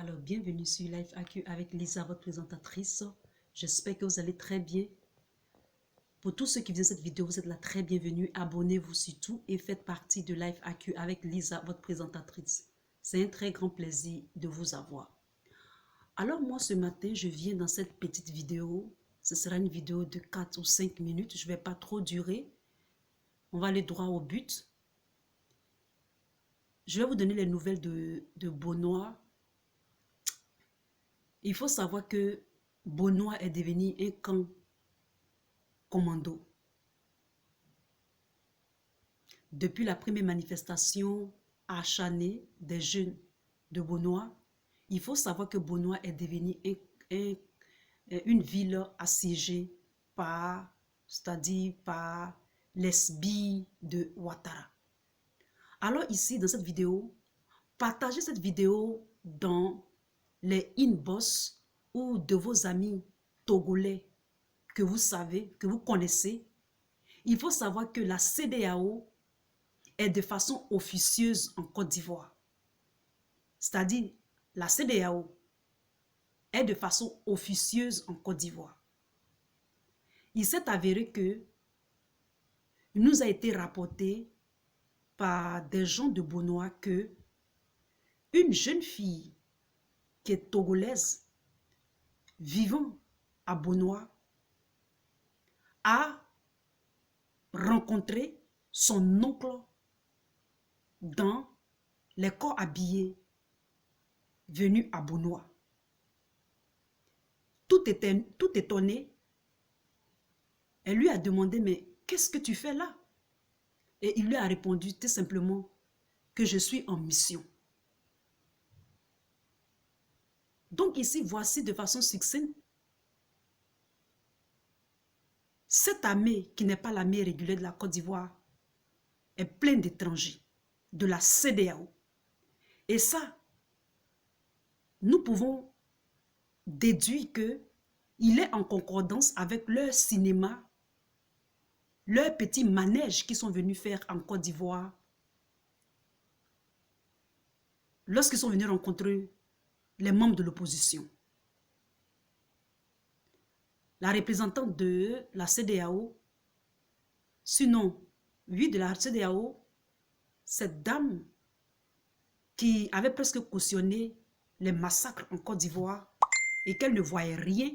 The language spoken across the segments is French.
Alors, bienvenue sur Life AQ avec Lisa, votre présentatrice. J'espère que vous allez très bien. Pour tous ceux qui viennent cette vidéo, vous êtes là très bienvenue. Abonnez-vous surtout et faites partie de Life AQ avec Lisa, votre présentatrice. C'est un très grand plaisir de vous avoir. Alors, moi, ce matin, je viens dans cette petite vidéo. Ce sera une vidéo de 4 ou 5 minutes. Je ne vais pas trop durer. On va aller droit au but. Je vais vous donner les nouvelles de Benoît. Il faut savoir que Benoît est devenu un camp commando. Depuis la première manifestation acharnée des jeunes de Benoît, il faut savoir que Benoît est devenu une ville assiégée par, c'est-à-dire par les sbires de Ouattara. Alors ici, dans cette vidéo, partagez cette vidéo dans les inbox ou de vos amis togolais que vous savez, que vous connaissez. Il faut savoir que la CEDEAO est de façon officieuse en Côte d'Ivoire. C'est-à-dire, la CEDEAO est de façon officieuse en Côte d'Ivoire. Il s'est avéré que il nous a été rapporté par des gens de Benoît que une jeune fille qui est togolaise vivant à Benoît a rencontré son oncle dans les corps habillés venus à Benoît. Tout étonné, elle lui a demandé, mais qu'est-ce que tu fais là? Et il lui a répondu tout simplement que je suis en mission. Donc ici, voici de façon succincte cette armée qui n'est pas l'armée régulière de la Côte d'Ivoire est pleine d'étrangers de la CEDEAO. Et ça, nous pouvons déduire qu'il est en concordance avec leur cinéma, leurs petits manèges qu'ils sont venus faire en Côte d'Ivoire lorsqu'ils sont venus rencontrer les membres de l'opposition. La représentante de la CEDEAO, sinon, oui, de la CEDEAO, cette dame qui avait presque cautionné les massacres en Côte d'Ivoire et qu'elle ne voyait rien,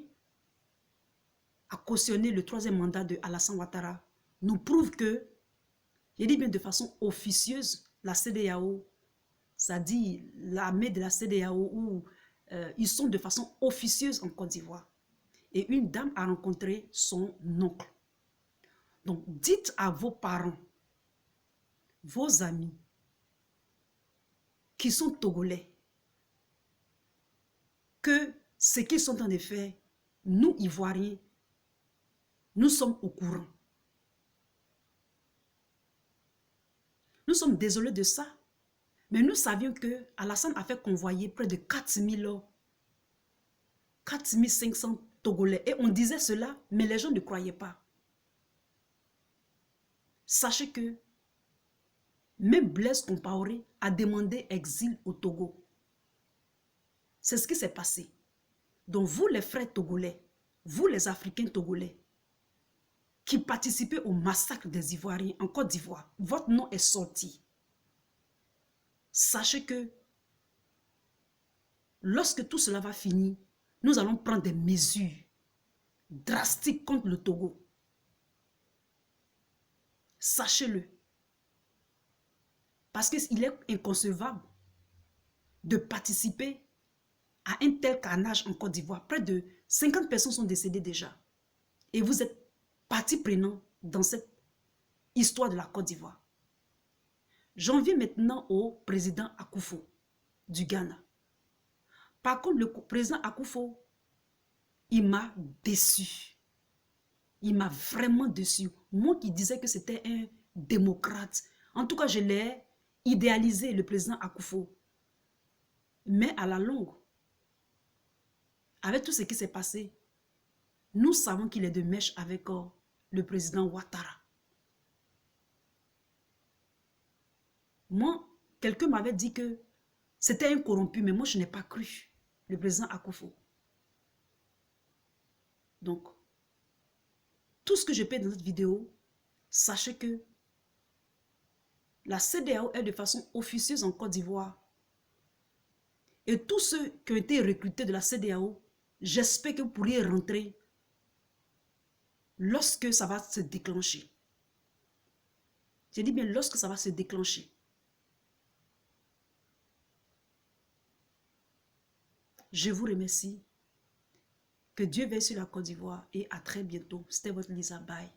a cautionné le troisième mandat de Alassane Ouattara, nous prouve que, je dis bien de façon officieuse, la CEDEAO, c'est-à-dire l'armée de la CEDEAO, où ils sont de façon officieuse en Côte d'Ivoire. Et une dame a rencontré son oncle. Donc, dites à vos parents, vos amis, qui sont togolais, que ce qu'ils sont en train de faire, nous, Ivoiriens, nous sommes au courant. Nous sommes désolés de ça, mais nous savions que Alassane a fait convoyer près de 4500 Togolais. Et on disait cela, mais les gens ne croyaient pas. Sachez que même Blaise Compaoré a demandé exil au Togo. C'est ce qui s'est passé. Donc vous les frères togolais, vous les Africains togolais, qui participez au massacre des Ivoiriens en Côte d'Ivoire, votre nom est sorti. Sachez que lorsque tout cela va finir, nous allons prendre des mesures drastiques contre le Togo. Sachez-le. Parce qu'il est inconcevable de participer à un tel carnage en Côte d'Ivoire. Près de 50 personnes sont décédées déjà. Et vous êtes partie prenante dans cette histoire de la Côte d'Ivoire. J'en viens maintenant au président Akufo du Ghana. Par contre, le président Akufo, il m'a déçu. Il m'a vraiment déçu. Moi qui disais que c'était un démocrate. En tout cas, je l'ai idéalisé, le président Akufo. Mais à la longue, avec tout ce qui s'est passé, nous savons qu'il est de mèche avec le président Ouattara. Moi, quelqu'un m'avait dit que c'était un corrompu, mais moi je n'ai pas cru. le président Akufo. Donc, tout ce que je paie dans cette vidéo, sachez que la CEDEAO est de façon officieuse en Côte d'Ivoire. Et tous ceux qui ont été recrutés de la CEDEAO, j'espère que vous pourriez rentrer lorsque ça va se déclencher. Je dis bien lorsque ça va se déclencher. Je vous remercie. Que Dieu veille sur la Côte d'Ivoire et à très bientôt. C'était votre Lisa. Bye.